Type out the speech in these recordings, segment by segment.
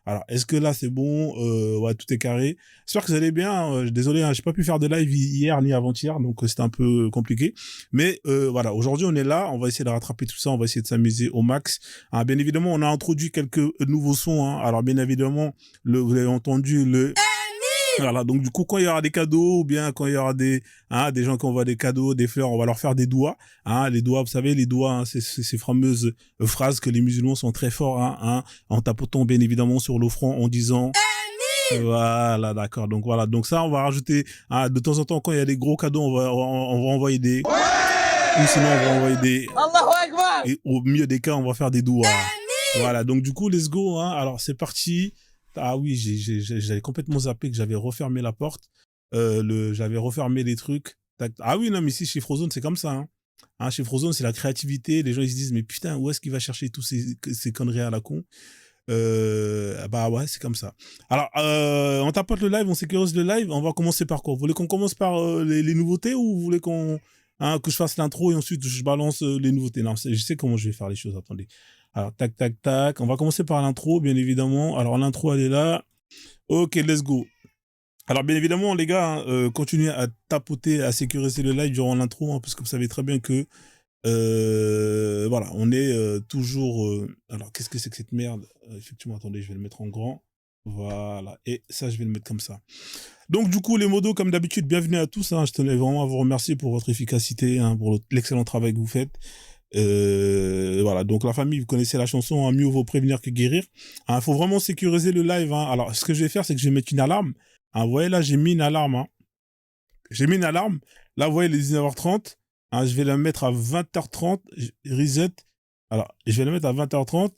Alors, est-ce que là, c'est bon? Ouais, tout est carré. J'espère que vous allez bien. Désolé, hein, j'ai pas pu faire de live hier ni avant-hier, donc c'était un peu compliqué. Mais voilà, aujourd'hui, on est là. On va essayer de rattraper tout ça. On va essayer de s'amuser au max. Hein, bien évidemment, on a introduit quelques nouveaux sons. Hein. Alors, bien évidemment, vous avez entendu le... Voilà, donc du coup, quand il y aura des cadeaux, ou bien quand il y aura des gens qui envoient des cadeaux, des fleurs, on va leur faire des doigts. Hein, les doigts, vous savez, les doigts, hein, c'est ces fameuses phrases que les musulmans sont très forts, en tapotant bien évidemment sur le front en disant... Voilà, d'accord. Donc voilà, donc ça, on va rajouter, de temps en temps, quand il y a des gros cadeaux, on va envoyer des... Ou sinon, on va envoyer des... Et au mieux des cas, on va faire des doigts. Voilà, donc du coup, let's go. Hein. Alors, c'est parti. Ah oui, j'avais complètement zappé que j'avais refermé la porte. J'avais refermé les trucs. Ah oui, non, mais ici, chez Frozone, c'est comme ça. Chez Frozone, c'est la créativité. Les gens, ils se disent, mais putain, où est-ce qu'il va chercher tous ces conneries à la con? Bah ouais, c'est comme ça. Alors, on tapote le live, on sécurise le live. On va commencer par quoi? Vous voulez qu'on commence par les nouveautés ou vous voulez que je fasse l'intro et ensuite je balance les nouveautés? Non, je sais comment je vais faire les choses. Attendez. Alors, tac, tac, tac. On va commencer par l'intro, bien évidemment. Alors, l'intro, elle est là. Ok, let's go. Alors, bien évidemment, les gars, continuez à tapoter, à sécuriser le live durant l'intro, parce que vous savez très bien que voilà, on est toujours... alors, qu'est-ce que c'est que cette merde? Effectivement, attendez, je vais le mettre en grand. Voilà, et ça, je vais le mettre comme ça. Donc, du coup, les modos, comme d'habitude, bienvenue à tous. Je tenais vraiment à vous remercier pour votre efficacité, pour l'excellent travail que vous faites. Voilà, donc la famille, vous connaissez la chanson, mieux vaut prévenir que guérir. Il faut vraiment sécuriser le live. Alors, ce que je vais faire, c'est que je vais mettre une alarme. Vous voyez, là, j'ai mis une alarme. J'ai mis une alarme. Là, vous voyez, les 19h30. Je vais la mettre à 20h30. Reset. Alors, je vais la mettre à 20h30.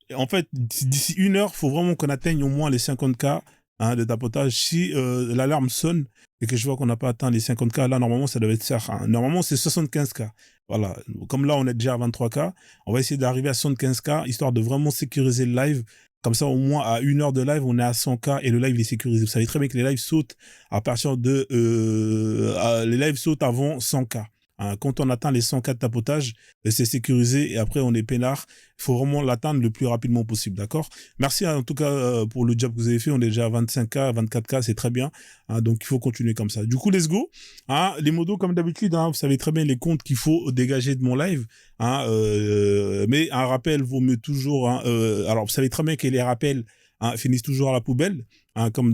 Et en fait, d'ici 1 heure, il faut vraiment qu'on atteigne au moins les 50K de tapotage. Si l'alarme sonne et que je vois qu'on n'a pas atteint les 50K, là, normalement, ça devait être ça. Normalement, c'est 75K. Voilà. Comme là, on est déjà à 23K, on va essayer d'arriver à 75K, histoire de vraiment sécuriser le live. Comme ça, au moins, à 1 heure de live, on est à 100K et le live il est sécurisé. Vous savez très bien que les lives sautent à partir de... les lives sautent avant 100K. Quand on atteint les 100K de tapotage, c'est sécurisé et après on est peinard. Il faut vraiment l'atteindre le plus rapidement possible, d'accord? Merci en tout cas pour le job que vous avez fait. On est déjà à 25K, 24K, c'est très bien. Donc il faut continuer comme ça. Du coup, let's go. Les modos, comme d'habitude, vous savez très bien les comptes qu'il faut dégager de mon live. Mais un rappel vaut mieux toujours. Alors vous savez très bien que les rappels finissent toujours à la poubelle. Comme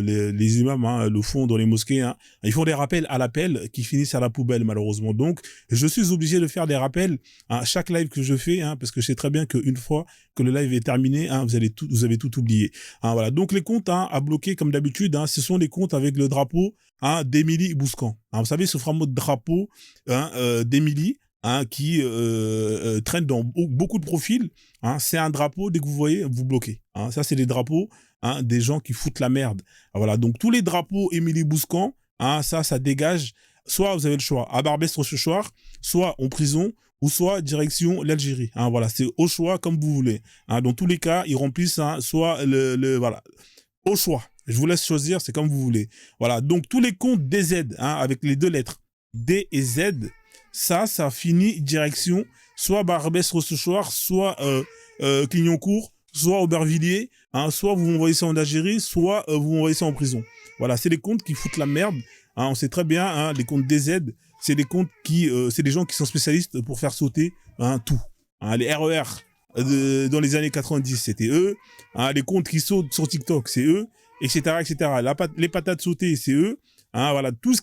les imams le font dans les mosquées. Ils font des rappels à l'appel qui finissent à la poubelle, malheureusement. Donc, je suis obligé de faire des rappels à chaque live que je fais, parce que je sais très bien qu'une fois que le live est terminé, vous avez tout oublié. Voilà. Donc, les comptes à bloquer, comme d'habitude, ce sont les comptes avec le drapeau d'Émilie Bouscan. Vous savez, ce fameux drapeau d'Émilie, qui traîne dans beaucoup de profils. C'est un drapeau, dès que vous voyez, vous bloquez. Ça, c'est des drapeaux des gens qui foutent la merde. Voilà, donc tous les drapeaux Émilie Bouscan, ça dégage. Soit vous avez le choix à Barbès-Rochechouart, soit en prison, ou soit direction l'Algérie. Voilà, c'est au choix comme vous voulez. Dans tous les cas, ils remplissent soit voilà, au choix. Je vous laisse choisir, c'est comme vous voulez. Voilà, donc tous les comptes DZ, avec les 2 lettres D et Z, ça finit direction soit Barbès-Rochechouart, soit Clignancourt, soit Aubervilliers, soit vous envoyez ça en Algérie, soit vous envoyez ça en prison. Voilà, c'est des comptes qui foutent la merde. On sait très bien, les comptes DZ, c'est des comptes c'est des gens qui sont spécialistes pour faire sauter tout. Les RER dans les années 90, c'était eux. Les comptes qui sautent sur TikTok, c'est eux, etc., etc. Les patates sautées, c'est eux. Voilà, tout ce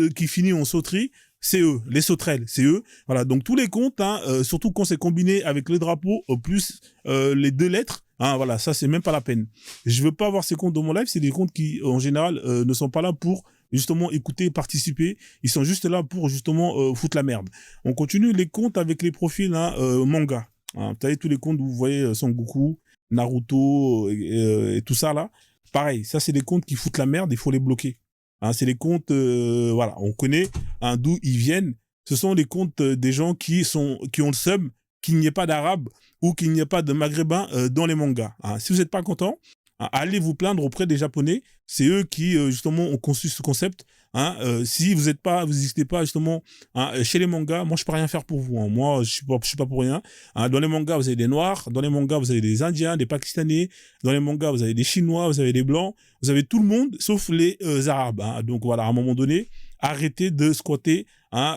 qui finit en sauterie, c'est eux. Les sauterelles, c'est eux. Voilà, donc tous les comptes, surtout quand c'est combiné avec le drapeau plus les 2 lettres, voilà, ça c'est même pas la peine. Je veux pas avoir ces comptes dans mon live, c'est des comptes qui en général ne sont pas là pour justement écouter, participer. Ils sont juste là pour justement foutre la merde. On continue les comptes avec les profils manga. Vous savez, tous les comptes où vous voyez Son Goku, Naruto et tout ça là. Pareil, ça c'est des comptes qui foutent la merde, il faut les bloquer. C'est les comptes, voilà, on connaît d'où ils viennent. Ce sont les comptes des gens qui ont le seum qu'il n'y ait pas d'arabe ou qu'il n'y ait pas de maghrébin dans les mangas. Si vous n'êtes pas content, Hein, allez vous plaindre auprès des Japonais. C'est eux qui, justement, ont conçu ce concept. Hein, si vous n'existez pas justement hein, chez les mangas, moi je peux rien faire pour vous. Hein. Moi je suis pas pour rien. Hein. Dans les mangas vous avez des noirs, dans les mangas vous avez des Indiens, des Pakistanais, dans les mangas vous avez des Chinois, vous avez des blancs, vous avez tout le monde sauf les Arabes. Hein. Donc voilà, à un moment donné, arrêtez de squatter hein,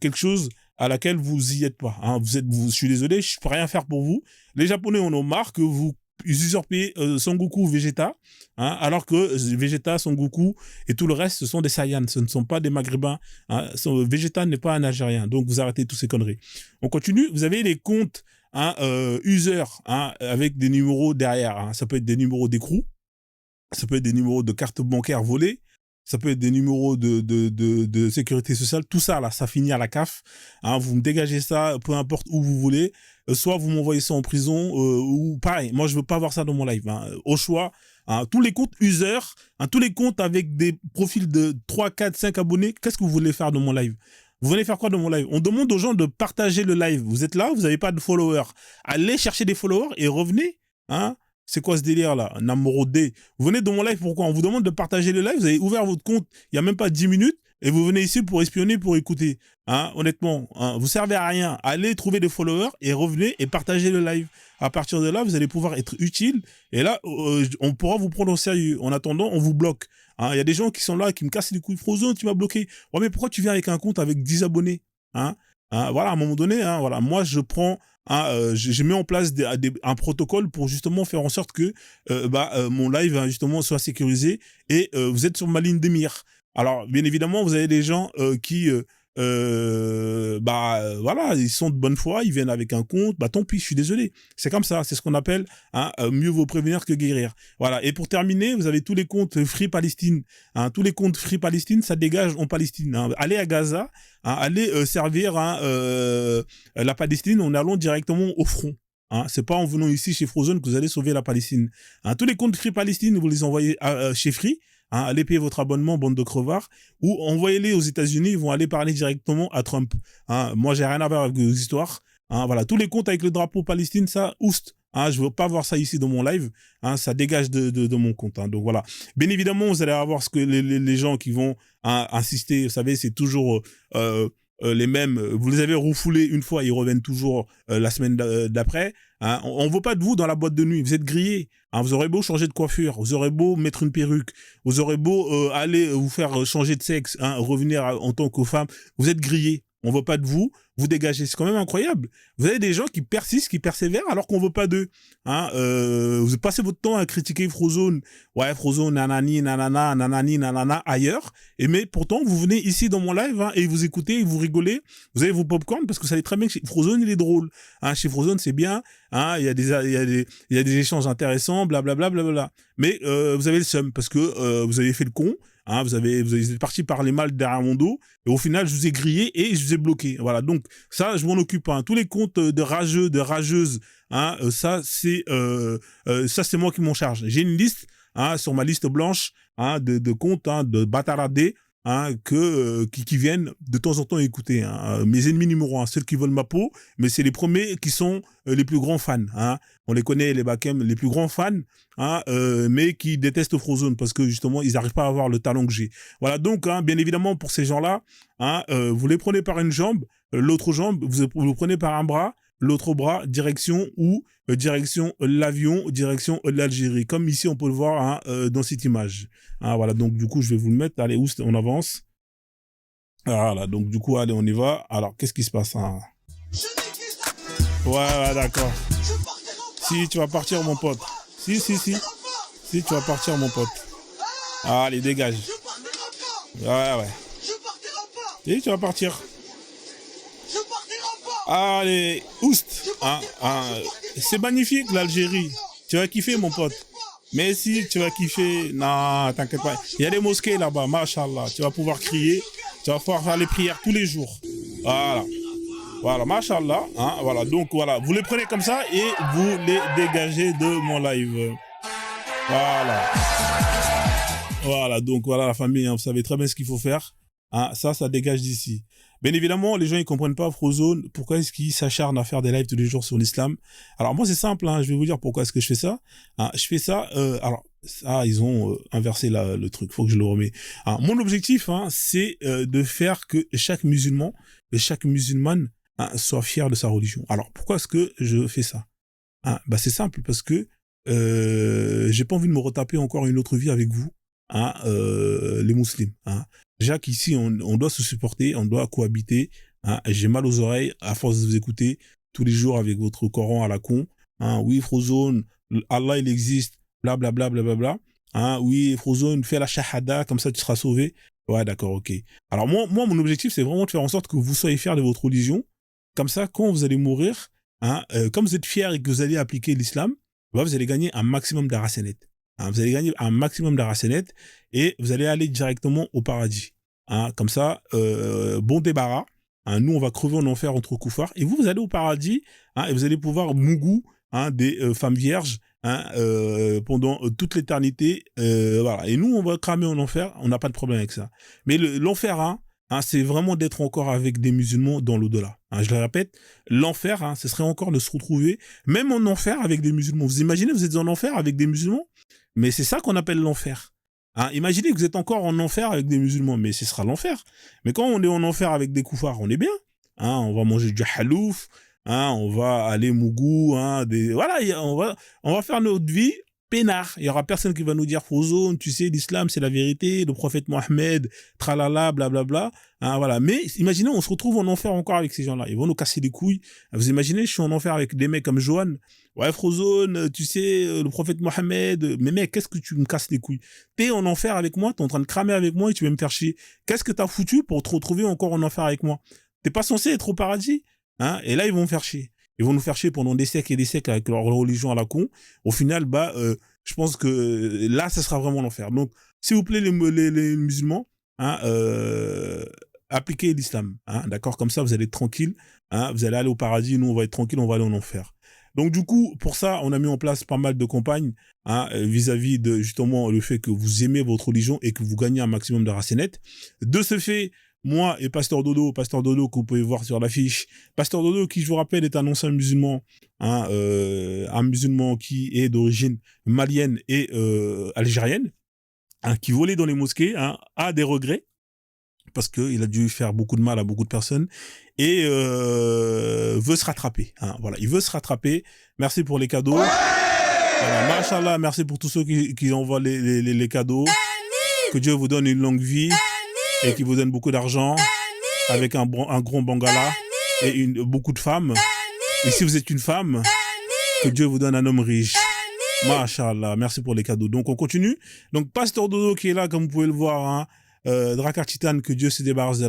quelque chose à laquelle vous y êtes pas. Hein. Je suis désolé, je peux rien faire pour vous. Les Japonais en ont marre que vous usurpez Son Goku Vegeta, hein, alors que Vegeta, Son Goku et tout le reste, ce sont des Saiyans, ce ne sont pas des Maghrébins. Hein. Vegeta n'est pas un Algérien, donc vous arrêtez toutes ces conneries. On continue, vous avez les comptes hein, user hein, avec des numéros derrière. Hein. Ça peut être des numéros d'écrou, ça peut être des numéros de cartes bancaires volées, ça peut être des numéros de sécurité sociale, tout ça là, ça finit à la CAF. Hein, vous me dégagez ça, peu importe où vous voulez. Soit vous m'envoyez ça en prison, ou pareil, moi je veux pas voir ça dans mon live. Hein, au choix, hein, tous les comptes user, hein, tous les comptes avec des profils de 3, 4, 5 abonnés, qu'est-ce que vous voulez faire dans mon live? Vous venez faire quoi dans mon live? On demande aux gens de partager le live. Vous êtes là, vous n'avez pas de followers. Allez chercher des followers et revenez. Hein. C'est quoi ce délire-là? Namoro D. Vous venez dans mon live, pourquoi? On vous demande de partager le live, vous avez ouvert votre compte il n'y a même pas 10 minutes, et vous venez ici pour espionner, pour écouter. Hein, honnêtement, hein, vous servez à rien. Allez trouver des followers et revenez et partagez le live. À partir de là, vous allez pouvoir être utile, et là, on pourra vous prendre au sérieux. En attendant, on vous bloque. Hein, y a des gens qui sont là, qui me cassent les couilles. Frozone, tu m'as bloqué. Ouais, mais pourquoi tu viens avec un compte avec 10 abonnés? Hein, hein, voilà, à un moment donné, hein, voilà, moi, je prends... Hein, j'ai mis en place un protocole pour justement faire en sorte que mon live hein, justement soit sécurisé et vous êtes sur ma ligne de mire. Alors bien évidemment vous avez des gens qui voilà, ils sont de bonne foi, ils viennent avec un compte, bah tant pis, je suis désolé. C'est comme ça, c'est ce qu'on appelle hein, mieux vaut prévenir que guérir. Voilà, et pour terminer, vous avez tous les comptes Free Palestine. Hein, tous les comptes Free Palestine, ça dégage en Palestine. Hein. Allez à Gaza, hein, allez servir hein, la Palestine en allant directement au front. Hein, c'est pas en venant ici chez Frozone que vous allez sauver la Palestine. Hein, tous les comptes Free Palestine, vous les envoyez chez Free. Hein, allez payer votre abonnement, bande de crevards, ou envoyez-les aux États-Unis, ils vont aller parler directement à Trump. Hein, moi, j'ai rien à voir avec vos histoires. Hein, voilà, tous les comptes avec le drapeau Palestine, ça, oust. Hein, je veux pas voir ça ici dans mon live. Hein, ça dégage de mon compte. Hein, donc voilà. Bien évidemment, vous allez avoir ce que les gens qui vont hein, insister. Vous savez, c'est toujours les mêmes. Vous les avez refoulés une fois, ils reviennent toujours la semaine d'après. Hein, on veut pas de vous dans la boîte de nuit. Vous êtes grillés. Hein, vous aurez beau changer de coiffure, vous aurez beau mettre une perruque, vous aurez beau aller vous faire changer de sexe, hein, revenir en tant que femme, vous êtes grillés. On veut pas de vous, vous dégagez. C'est quand même incroyable. Vous avez des gens qui persistent, qui persévèrent, alors qu'on veut pas d'eux. Hein, vous passez votre temps à critiquer Frozone. Ouais, Frozone, nanani, nanana, nanani, nanana, ailleurs. Et mais pourtant, vous venez ici dans mon live, hein, et vous écoutez, et vous rigolez. Vous avez vos popcorn, parce que vous savez très bien que Frozone, il est drôle. Hein, chez Frozone, c'est bien. Hein, il y a des échanges intéressants, blablabla, blablabla. Mais vous avez le seum, parce que vous avez fait le con. Hein, vous êtes parti parler mal derrière mon dos, et au final, je vous ai grillé et je vous ai bloqué. Voilà, donc ça, je m'en occupe. Hein. Tous les comptes de rageux, de rageuses, hein, ça, c'est moi qui m'en charge. J'ai une liste hein, sur ma liste blanche hein, de comptes hein, de bataradés hein, qui viennent de temps en temps écouter. Hein. Mes ennemis numéro 1, ceux qui veulent ma peau, mais c'est les premiers qui sont les plus grands fans. Hein. On les connaît, les Bakem, les plus grands fans, hein, mais qui détestent Frozone parce que justement, ils n'arrivent pas à avoir le talent que j'ai. Voilà, donc, hein, bien évidemment, pour ces gens-là, hein, vous les prenez par une jambe, l'autre jambe, vous prenez par un bras, l'autre bras, direction l'avion, direction l'Algérie. Comme ici, on peut le voir hein, dans cette image. Hein, voilà, donc du coup, je vais vous le mettre. Allez, on avance. Voilà, donc du coup, allez, on y va. Alors, qu'est-ce qui se passe hein? Ouais, d'accord. Si, tu vas partir, mon pote. Si. Si, tu vas partir, mon pote. Allez, dégage. Ouais. Si, tu vas partir. Allez, oust. C'est magnifique, l'Algérie. Tu vas kiffer, mon pote. Mais si, tu vas kiffer. Non, t'inquiète pas. Il y a des mosquées là-bas, machallah. Tu vas pouvoir crier. Tu vas pouvoir faire les prières tous les jours. Voilà, machallah. Hein, voilà, donc voilà. Vous les prenez comme ça et vous les dégagez de mon live. Voilà, donc voilà la famille. Hein, vous savez très bien ce qu'il faut faire. Hein, ça dégage d'ici. Bien évidemment, les gens ils comprennent pas Frozone, pourquoi est-ce qu'ils s'acharnent à faire des lives tous les jours sur l'islam. Alors moi c'est simple, hein, je vais vous dire pourquoi est-ce que je fais ça. Hein, je fais ça, alors ça ils ont inversé le truc, faut que je le remets. Alors, mon objectif, hein, c'est de faire que chaque musulman et chaque musulmane, hein, soit fier de sa religion. Alors pourquoi est-ce que je fais ça? Hein, bah c'est simple parce que j'ai pas envie de me retaper encore une autre vie avec vous, hein, les musulmans. Hein. Déjà qu'ici on doit se supporter, on doit cohabiter. Hein. J'ai mal aux oreilles à force de vous écouter tous les jours avec votre Coran à la con. Hein. Oui, Frozone, Allah il existe, bla bla bla bla bla bla. Hein. Oui, Frozone, fais la shahada, comme ça tu seras sauvé. Ouais, d'accord, ok. Alors moi mon objectif c'est vraiment de faire en sorte que vous soyez fiers de votre religion. Comme ça, quand vous allez mourir, hein, comme vous êtes fiers et que vous allez appliquer l'islam, bah, vous allez gagner un maximum d'arasenet. Hein, vous allez gagner un maximum d'arasenet et vous allez aller directement au paradis. Hein, comme ça, bon débarras. Hein, nous, on va crever en enfer entre koufars. Et vous allez au paradis, hein, et vous allez pouvoir mougou, hein, des femmes vierges, hein, pendant toute l'éternité. Voilà. Et nous, on va cramer en enfer. On n'a pas de problème avec ça. Mais l'enfer, hein, c'est vraiment d'être encore avec des musulmans dans l'au-delà. Hein, je le répète, l'enfer, hein, ce serait encore de se retrouver, même en enfer avec des musulmans. Vous imaginez, vous êtes en enfer avec des musulmans? Mais c'est ça qu'on appelle l'enfer. Hein, imaginez que vous êtes encore en enfer avec des musulmans, mais ce sera l'enfer. Mais quand on est en enfer avec des koufars, on est bien. Hein, on va manger du halouf, hein, on va aller mougou, hein, voilà, on va faire notre vie peinard. Il y aura personne qui va nous dire Frozone, tu sais, l'islam c'est la vérité, le prophète Mohammed, tralala, blablabla. Hein, voilà. Mais imaginez, on se retrouve en enfer encore avec ces gens-là. Ils vont nous casser les couilles. Vous imaginez, je suis en enfer avec des mecs comme Johan. Ouais, Frozone, tu sais, le prophète Mohammed. Mais mec, qu'est-ce que tu me casses les couilles? T'es en enfer avec moi, t'es en train de cramer avec moi et tu veux me faire chier. Qu'est-ce que t'as foutu pour te retrouver encore en enfer avec moi? T'es pas censé être au paradis? Hein? Et là, ils vont me faire chier. Ils vont nous faire chier pendant des siècles et des siècles avec leur religion à la con. Au final, bah, je pense que là, ça sera vraiment l'enfer. Donc, s'il vous plaît, les musulmans, hein, appliquez l'islam. Hein, d'accord? Comme ça, vous allez être tranquille. Hein, vous allez aller au paradis. Nous, on va être tranquille. On va aller en enfer. Donc, du coup, pour ça, on a mis en place pas mal de campagnes, hein, vis-à-vis de justement le fait que vous aimez votre religion et que vous gagnez un maximum de racenettes. De ce fait, moi et Pasteur Dodo que vous pouvez voir sur l'affiche. Pasteur Dodo, qui je vous rappelle est un ancien musulman, hein, un musulman qui est d'origine malienne et algérienne, hein, qui volait dans les mosquées, hein, a des regrets parce qu'il a dû faire beaucoup de mal à beaucoup de personnes et veut se rattraper. Hein, voilà, il veut se rattraper. Merci pour les cadeaux. Voilà, Machallah, merci pour tous ceux qui envoient les cadeaux. Que Dieu vous donne une longue vie. Et qui vous donne beaucoup d'argent, avec un gros bangala, et beaucoup de femmes. Et si vous êtes une femme, que Dieu vous donne un homme riche. Masha'Allah, merci pour les cadeaux. Donc on continue. Donc Pasteur Dodo qui est là, comme vous pouvez le voir, hein, Drakkar Titan, que Dieu se débarrasse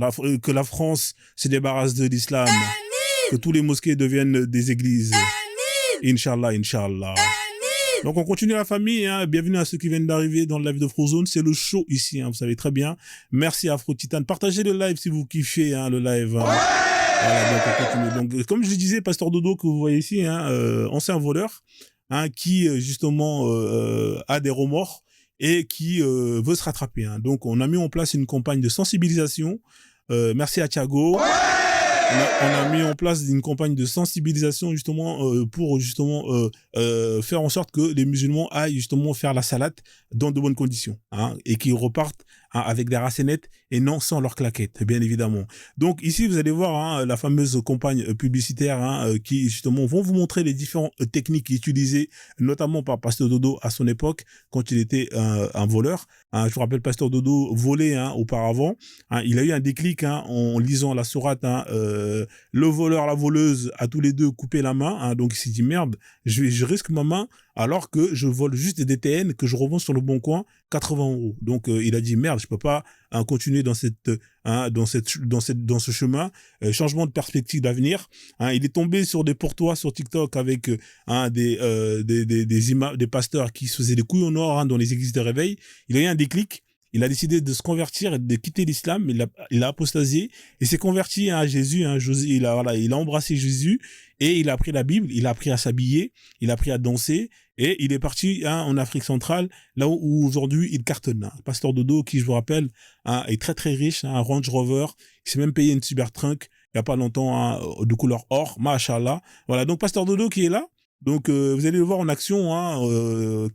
que la France se débarrasse de l'islam, que tous les mosquées deviennent des églises. Inch'Allah, Inch'Allah. Donc on continue la famille, hein. Bienvenue à ceux qui viennent d'arriver dans le live de Frozone, c'est le show ici, hein, vous savez très bien. Merci à Afro Titan, partagez le live si vous kiffez, hein, le live. Hein. Voilà, donc on continue. Donc comme je disais, Pasteur Dodo que vous voyez ici, hein, ancien voleur, hein, qui justement a des remords et qui veut se rattraper. Hein. Donc on a mis en place une campagne de sensibilisation. Merci à Thiago. On a mis en place une campagne de sensibilisation justement pour justement faire en sorte que les musulmans aillent justement faire la salade dans de bonnes conditions, hein, et qu'ils repartent, hein, avec des racenettes et non sans leurs claquettes, bien évidemment. Donc ici vous allez voir, hein, la fameuse campagne publicitaire, hein, qui justement vont vous montrer les différentes techniques utilisées notamment par Pasteur Dodo à son époque quand il était un voleur. Hein, je vous rappelle, Pasteur Dodo volait, hein, auparavant. Hein, il a eu un déclic, hein, en lisant la sourate, hein, le voleur, la voleuse, à tous les deux coupé la main. Hein, donc il s'est dit merde, je risque ma main alors que je vole juste des DTN que je revends sur le bon coin 80 €. Donc il a dit merde, je peux pas, hein, continuer dans ce chemin. Changement de perspective d'avenir. Hein, il est tombé sur des portois sur TikTok avec hein, des pasteurs qui se faisaient des couilles en or, hein, dans les églises de réveil. Il a eu un déclic. Il a décidé de se convertir et de quitter l'islam. Il a apostasié et s'est converti, hein, à Jésus. Hein, il a embrassé Jésus et il a appris la Bible, il a appris à s'habiller, il a appris à danser, et il est parti en Afrique centrale, là où aujourd'hui il cartonne. Pasteur Dodo, qui je vous rappelle, est très très riche, un Range Rover, il s'est même payé une Cybertruck il n'y a pas longtemps, de couleur or, machallah. Voilà, donc Pasteur Dodo qui est là. Donc vous allez le voir en action,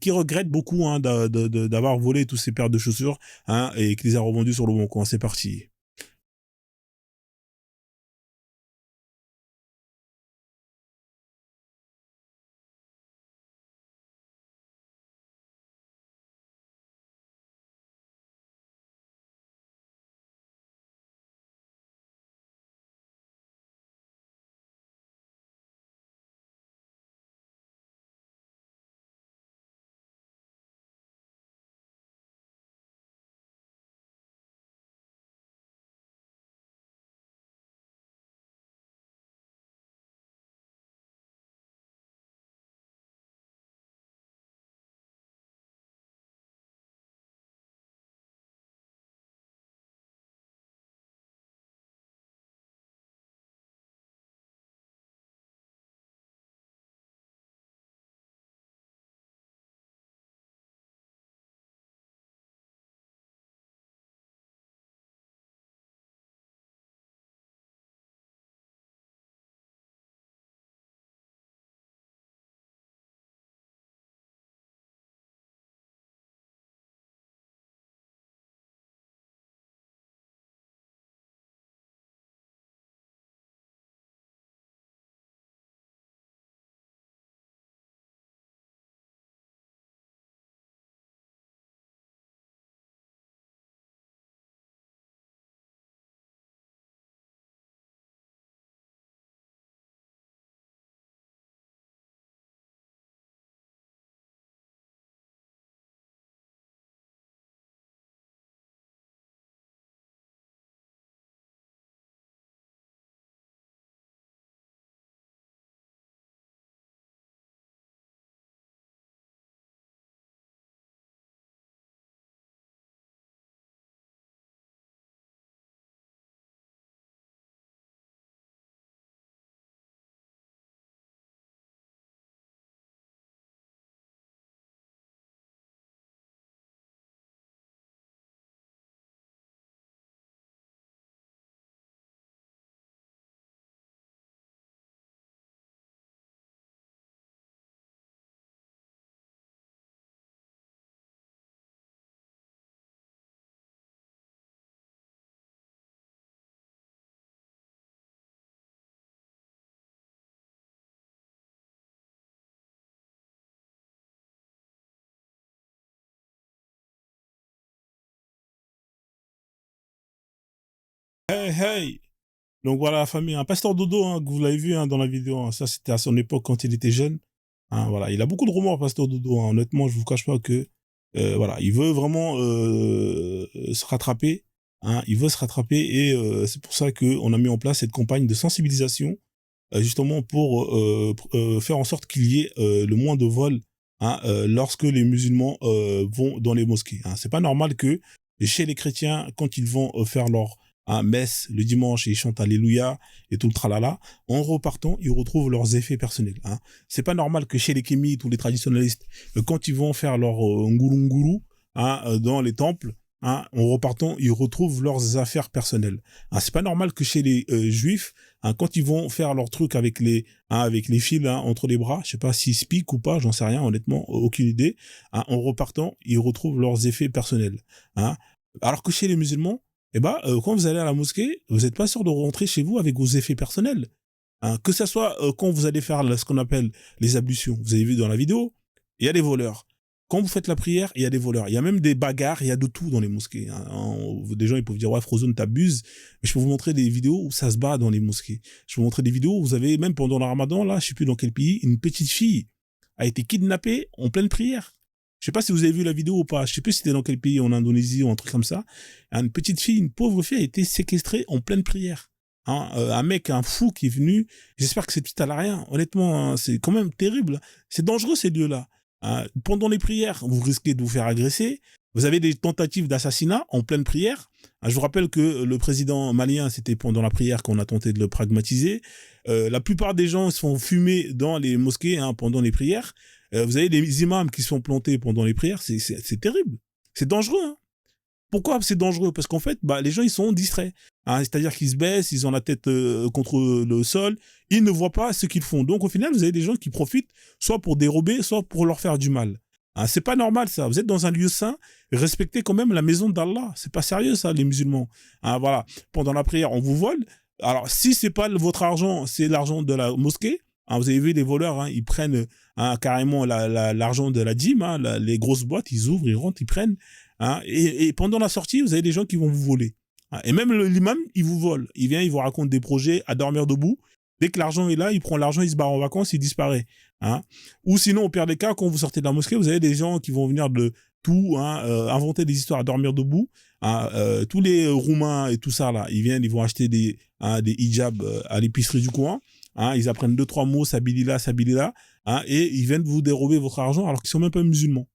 qui regrette beaucoup d'avoir volé tous ces paires de chaussures et qui les a revendus sur le bon coin. C'est parti. Hey, hey. Donc voilà la famille, un Pasteur Dodo, que vous l'avez vu dans la vidéo, ça c'était à son époque quand il était jeune. Voilà, il a beaucoup de remords, Pasteur Dodo. Honnêtement, je vous cache pas que voilà, il veut vraiment se rattraper. Il veut se rattraper et c'est pour ça qu'on a mis en place cette campagne de sensibilisation, justement pour faire en sorte qu'il y ait le moins de vols lorsque les musulmans vont dans les mosquées. C'est pas normal que chez les chrétiens, quand ils vont faire leur messe le dimanche et ils chantent Alléluia et tout le tralala, en repartant, ils retrouvent leurs effets personnels. C'est pas normal que chez les kémites ou les traditionnalistes, quand ils vont faire leur nguru dans les temples, en repartant, ils retrouvent leurs affaires personnelles. C'est pas normal que chez les juifs, quand ils vont faire leur truc avec les fils entre les bras, je sais pas s'ils se piquent ou pas, j'en sais rien, honnêtement, aucune idée. En repartant, ils retrouvent leurs effets personnels. Alors que chez les musulmans, quand vous allez à la mosquée, vous n'êtes pas sûr de rentrer chez vous avec vos effets personnels. Que ça soit quand vous allez faire ce qu'on appelle les ablutions. Vous avez vu dans la vidéo, il y a des voleurs. Quand vous faites la prière, il y a des voleurs. Il y a même des bagarres, il y a de tout dans les mosquées. Des gens ils peuvent dire ouais, Frozone t'abuses, mais je peux vous montrer des vidéos où ça se bat dans les mosquées. Je peux vous montrer des vidéos où vous avez même pendant le Ramadan là, je sais plus dans quel pays, une petite fille a été kidnappée en pleine prière. Je sais pas si vous avez vu la vidéo ou pas. Je sais plus si c'était dans quel pays, en Indonésie ou un truc comme ça. Une petite fille, une pauvre fille a été séquestrée en pleine prière. Un mec, un fou qui est venu. J'espère que cette petite elle a rien. Honnêtement, c'est quand même terrible. C'est dangereux ces lieux-là. Pendant les prières, vous risquez de vous faire agresser. Vous avez des tentatives d'assassinat en pleine prière. Je vous rappelle que le président malien, c'était pendant la prière qu'on a tenté de le pragmatiser. La plupart des gens se font fumer dans les mosquées pendant les prières. Vous avez des imams qui sont plantés pendant les prières. C'est terrible. C'est dangereux. Pourquoi c'est dangereux? Parce qu'en fait, les gens, ils sont distraits. C'est-à-dire qu'ils se baissent, ils ont la tête contre le sol, ils ne voient pas ce qu'ils font. Donc, au final, vous avez des gens qui profitent soit pour dérober, soit pour leur faire du mal. C'est pas normal, ça. Vous êtes dans un lieu saint, respectez quand même la maison d'Allah. C'est pas sérieux, ça, les musulmans. Voilà. Pendant la prière, on vous vole. Alors, si c'est pas votre argent, c'est l'argent de la mosquée. Vous avez vu les voleurs, ils prennent carrément l'argent de la dîme, les grosses boîtes, ils ouvrent, ils rentrent, ils prennent. Et pendant la sortie, vous avez des gens qui vont vous voler. Et même l'imam, il vous vole. Il vient, il vous raconte des projets à dormir debout. Dès que l'argent est là, il prend l'argent, il se barre en vacances, il disparaît. Ou sinon, au pire des cas, quand vous sortez de la mosquée, vous avez des gens qui vont venir de tout inventer des histoires à dormir debout. Tous les Roumains et tout ça, là, ils viennent, ils vont acheter des hijabs à l'épicerie du coin. Ils apprennent 2-3 mots, sabilillah, sabilillah, et ils viennent vous dérober votre argent alors qu'ils sont même pas musulmans.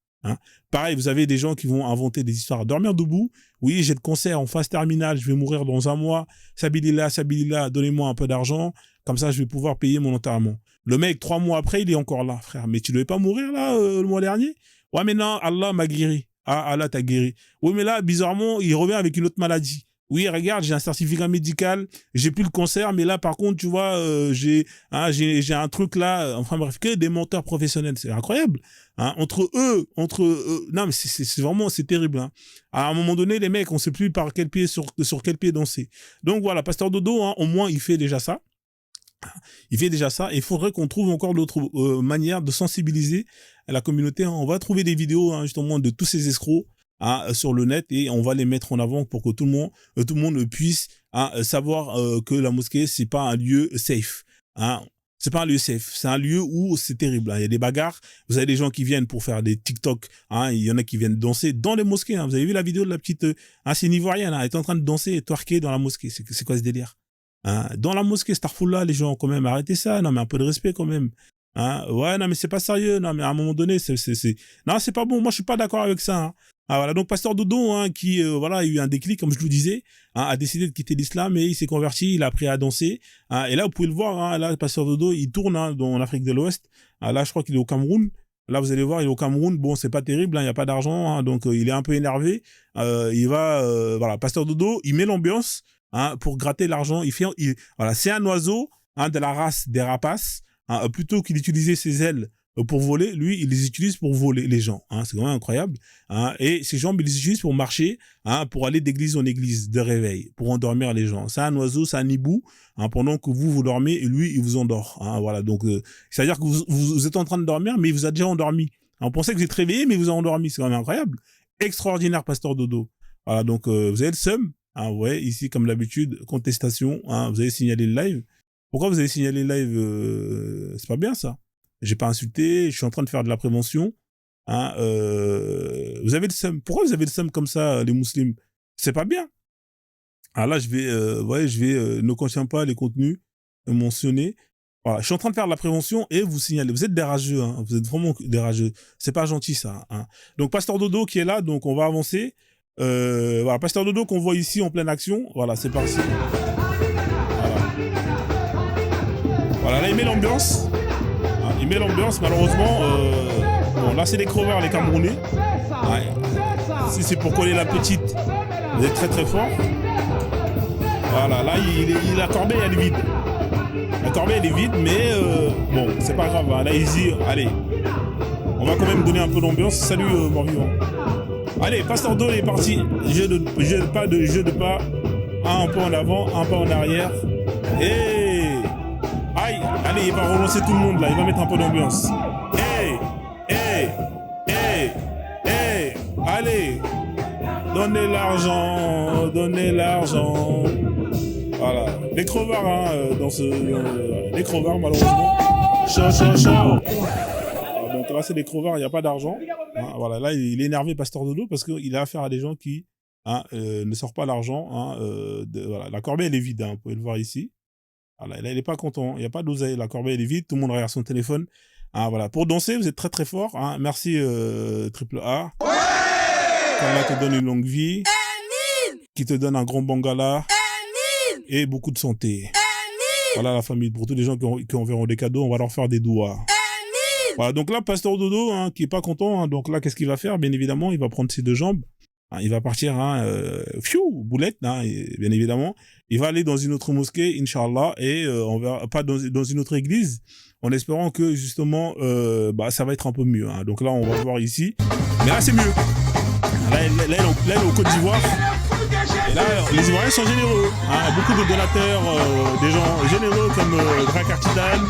Pareil, vous avez des gens qui vont inventer des histoires à dormir debout. Oui, j'ai le cancer en phase terminale, je vais mourir dans 1 mois. Sabilillah, sabilillah, donnez-moi un peu d'argent, comme ça je vais pouvoir payer mon enterrement. Le mec, 3 mois après, il est encore là, frère. Mais tu devais pas mourir là le mois dernier? Ouais, mais non, Allah m'a guéri. Allah t'a guéri. Oui, mais là, bizarrement, il revient avec une autre maladie. Oui, regarde, j'ai un certificat médical, j'ai plus le cancer, mais là, par contre, tu vois, j'ai un truc là, enfin bref, que des menteurs professionnels, c'est incroyable. Entre eux, non, mais c'est vraiment, c'est terrible. À un moment donné, les mecs, on sait plus par quel pied, sur quel pied danser. Donc voilà, Pasteur Dodo, au moins, il fait déjà ça. Il fait déjà ça, et il faudrait qu'on trouve encore d'autres manières de sensibiliser la communauté. On va trouver des vidéos, justement, de tous ces escrocs, sur le net, et on va les mettre en avant pour que tout le monde puisse savoir que la mosquée, c'est pas un lieu safe. C'est pas un lieu safe, c'est un lieu où c'est terrible. Il y a des bagarres, vous avez des gens qui viennent pour faire des TikTok, il y en a qui viennent danser dans les mosquées. Vous avez vu la vidéo de la petite, c'est une Ivoirienne, elle est en train de danser et twerker dans la mosquée. C'est quoi ce délire? Dans la mosquée, Starfoula, les gens, quand même, arrêtez ça. Non, mais un peu de respect, quand même. Ouais, non, mais c'est pas sérieux. Non, mais à un moment donné, non, c'est pas bon. Moi, je suis pas d'accord avec ça. Voilà. Donc, Pasteur Dodo, qui, a eu un déclic, comme je vous disais, a décidé de quitter l'islam et il s'est converti, il a appris à danser. Et là, vous pouvez le voir, là, Pasteur Dodo, il tourne, dans l'Afrique de l'Ouest. Là, je crois qu'il est au Cameroun. Là, vous allez voir, il est au Cameroun. Bon, c'est pas terrible, il n'y a pas d'argent, donc il est un peu énervé. Il va, Pasteur Dodo, il met l'ambiance, pour gratter l'argent. Voilà, c'est un oiseau, de la race des rapaces. Plutôt qu'il d'utiliser ses ailes pour voler, lui, il les utilise pour voler les gens. C'est quand même incroyable. Et ces jambes, il les utilise pour marcher, pour aller d'église en église, de réveil, pour endormir les gens. C'est un oiseau, c'est un hibou, pendant que vous dormez, et lui, il vous endort. Voilà, donc, c'est-à-dire que vous êtes en train de dormir, mais il vous a déjà endormi. On pensait que vous êtes réveillé, mais il vous a endormi. C'est quand même incroyable. Extraordinaire, Pasteur Dodo. Voilà, donc, vous avez le seum. Ouais, ici, comme d'habitude, contestation. Vous avez signalé le live. Pourquoi vous avez signalé le live? C'est pas bien, ça. J'ai pas insulté, je suis en train de faire de la prévention. Vous avez le seum. Pourquoi vous avez le seum comme ça, les musulmans? C'est pas bien. Là, je vais, ne contient pas les contenus mentionnés. Voilà, je suis en train de faire de la prévention et vous signalez. Vous êtes des rageux, vous êtes vraiment des rageux. C'est pas gentil, ça. Donc, Pasteur Dodo qui est là, donc on va avancer. Voilà, Pasteur Dodo qu'on voit ici en pleine action. Voilà, c'est parti. Voilà, là, il met l'ambiance. Il met l'ambiance, malheureusement. Bon, là, c'est des creveurs, les Camerounais. Ouais. Si c'est pour coller la petite, vous êtes très très fort. Voilà, là, la corbeille, elle est vide. La corbeille, elle est vide, mais bon, c'est pas grave. Là, il dit, allez, on va quand même donner un peu d'ambiance. Salut, mort-vivant. Allez, Pasteur Dodo est parti. Jeu de pas. Un pas en avant, un pas en arrière. Et aïe, allez, il va relancer tout le monde là, il va mettre un peu d'ambiance. Allez, donnez l'argent. Voilà, les crevards, les crevards malheureusement. Chaud. Donc là c'est des crevards, il n'y a pas d'argent. Voilà, là il est énervé, Pasteur Dodo, parce qu'il a affaire à des gens qui ne sortent pas l'argent. Voilà, la corbeille elle est vide, vous pouvez le voir ici. Voilà, là, il n'est pas content, il n'y a pas d'oseille, la corbeille elle est vide, tout le monde regarde son téléphone. Voilà. Pour danser, vous êtes très très fort. Merci Triple A. Ouais, qu'Allah te donne une longue vie, qui te donne un grand bangala et beaucoup de santé. Voilà la famille. Pour tous les gens qui enverront des cadeaux, on va leur faire des doigts. Voilà, donc là, Pasteur Dodo, hein, qui est pas content, hein, donc là, qu'est-ce qu'il va faire? Bien évidemment, il va prendre ses deux jambes, hein, il va partir, hein, boulette, hein, et, bien évidemment. Il va aller dans une autre mosquée, Inch'Allah, et on verra pas dans une autre église, en espérant que justement, ça va être un peu mieux. Hein. Donc là, on va voir ici, mais là, c'est mieux. Là, il est au Côte d'Ivoire. Et là, les Ivoiriens sont généreux. Hein, beaucoup de donateurs, des gens généreux comme Dracartidan,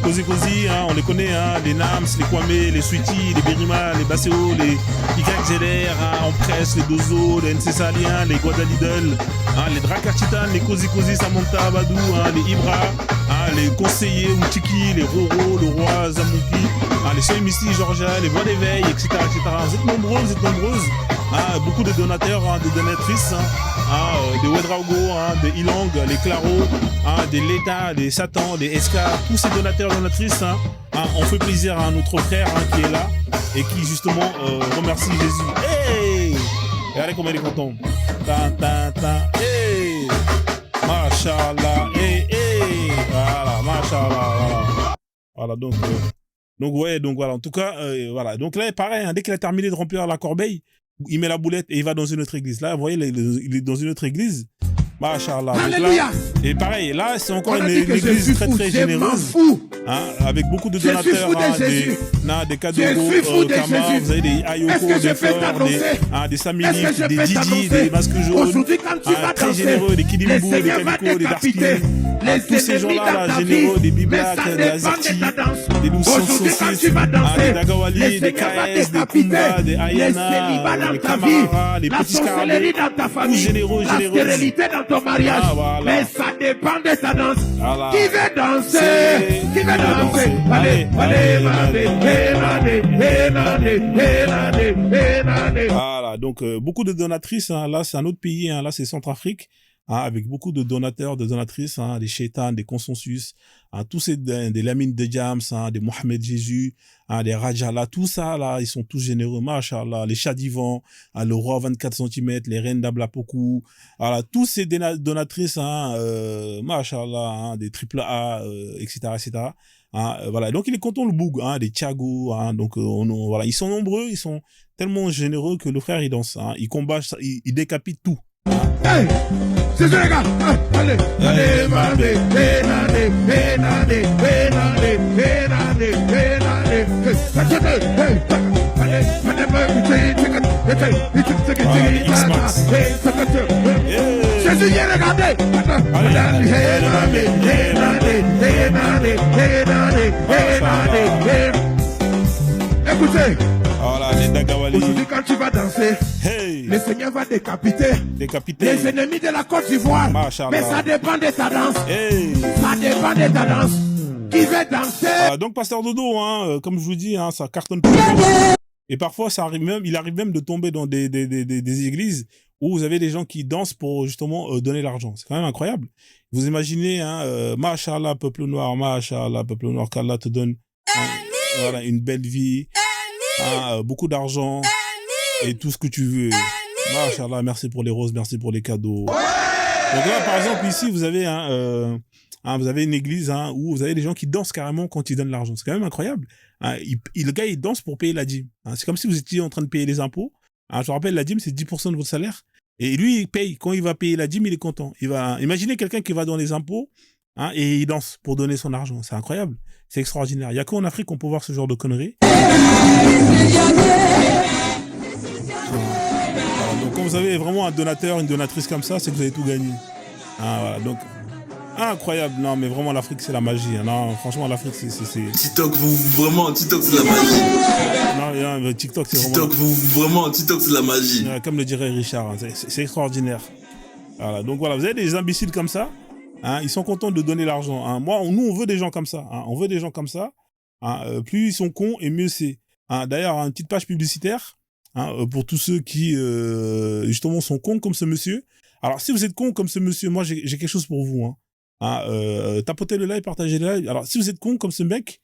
Kozi Kozi, hein, on les connaît, hein, les Nams, les Kwame, les Sweetie, les Berima, les Baseo, les YZLR, hein, en presse, les Dozo, les NC Salien, les Guadalidel, hein, les Dracartitan, les Kozi Kozi, Samantha Abadou, hein, les Ibra, hein, les conseillers Outiki, les Roro, le roi Zamouki, hein, les Soy Misty, Georgia, les Voix d'éveil, etc., etc. Vous êtes nombreuses. Hein, beaucoup de donateurs, hein, de donatrices, hein, des Wedraogo, hein, des Ilang, les Claro, hein, des Leta, des Satan, des SK, tous ces donateurs, donatrices, hein, on fait plaisir à notre frère, hein, qui est là et qui justement remercie Jésus. Hey, regardez comment il est content. Hey, Mashallah, hey, voilà, Mashallah, voilà, donc voilà, en tout cas, voilà, donc là, pareil, hein, dès qu'il a terminé de remplir la corbeille, il met la boulette et il va dans une autre église. Là, vous voyez, il est dans une autre église. Masha'Allah. Là, et pareil, là, c'est encore une église très généreuse. Hein, avec beaucoup de donateurs, hein, des cadeaux, Kama, vous avez des Ayoko, des fleurs, des Samilif, des Didi, des masques jaunes, très généreux, des Kidimbo, des Kaliko, des Darski, tous ces gens-là, généreux, des Biblak, des Azerti, des Loussons Saucisses, des Dagawali, des KS, des Kumba, des Ayana, des Kamara, des Petits Scarabées, tous généreux. Ton mariage, voilà. Mais ça dépend de ta danse. Voilà. Qui veut danser? Allez. Voilà, donc beaucoup de donatrices, hein. Là c'est un autre pays, hein. Là c'est Centrafrique, hein, avec beaucoup de donateurs, de donatrices, hein, des Shaitan, des Consensus, hein, tous ces des Lamine de Jams, hein, des Mohamed Jésus, hein, des Rajala, tout ça là, ils sont tous généreux, machallah, les Chadivan, hein, le roi 24 cm, les reines d'Ablapoku, voilà, tous ces donatrices, hein, machallah, hein, des triple A, etc., etc. Hein, voilà, donc il est content le boug, hein, des Thiago, hein, donc voilà, ils sont nombreux, ils sont tellement généreux que le frère il danse, hein, il combat, il décapite tout. Hey, c'est ça les gars, allez, Jésus, regardez. Écoutez. Voilà, les Dagawali. Aujourd'hui, quand tu vas danser, hey, le Seigneur va décapiter les ennemis de la Côte d'Ivoire. Mais ça dépend de ta danse. Hey. Ça dépend de ta danse. Qui veut danser? Donc, Pasteur Dodo, hein, comme je vous dis, hein, ça cartonne. Et parfois, il arrive même de tomber dans des églises où vous avez des gens qui dansent pour justement donner l'argent. C'est quand même incroyable. Vous imaginez, hein, Masha'Allah, peuple noir, qu'Allah te donne voilà, une belle vie. Beaucoup d'argent et tout ce que tu veux. Machallah, merci pour les roses, merci pour les cadeaux. Donc là, par exemple, ici, vous avez vous avez une église, hein, où vous avez des gens qui dansent carrément quand ils donnent l'argent. C'est quand même incroyable. Le gars, il danse pour payer la dîme. C'est comme si vous étiez en train de payer les impôts. Je vous rappelle, la dîme, c'est 10% de votre salaire. Et lui, il paye. Quand il va payer la dîme, il est content. Imaginez quelqu'un qui va dans les impôts, hein, et il danse pour donner son argent. C'est incroyable. C'est extraordinaire. Il n'y a qu'en Afrique qu'on peut voir ce genre de conneries. Voilà, donc quand vous avez vraiment un donateur, une donatrice comme ça, c'est que vous avez tout gagné. Voilà, donc, incroyable. Non, mais vraiment, l'Afrique, c'est la magie. Non, franchement, l'Afrique, c'est... TikTok, TikTok, c'est la magie. Non, TikTok, c'est TikTok, c'est la magie. Comme le dirait Richard, c'est extraordinaire. Voilà, donc voilà, vous avez des imbéciles comme ça. Hein, ils sont contents de donner l'argent. Hein. Nous, on veut des gens comme ça. Hein. On veut des gens comme ça. Hein. Plus ils sont cons, et mieux c'est. Hein. D'ailleurs, une petite page publicitaire, hein, pour tous ceux qui, justement, sont cons comme ce monsieur. Alors, si vous êtes cons comme ce monsieur, moi, j'ai quelque chose pour vous. Hein. Tapotez le like, partagez le like. Alors, si vous êtes cons comme ce mec,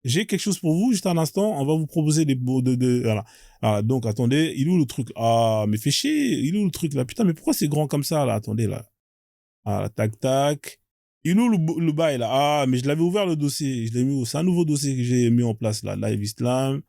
J'ai quelque chose pour vous, juste un instant, on va vous proposer des beaux voilà. Ah, donc, attendez, il est où le truc? Ah, mais fais chier, il est où le truc, là? Putain, mais pourquoi c'est grand comme ça, là? Attendez, là. Ah, tac, tac. Il est où le bail, là? Ah, mais je l'avais ouvert, le dossier. Je l'ai mis, c'est un nouveau dossier que j'ai mis en place, là. Live Islam.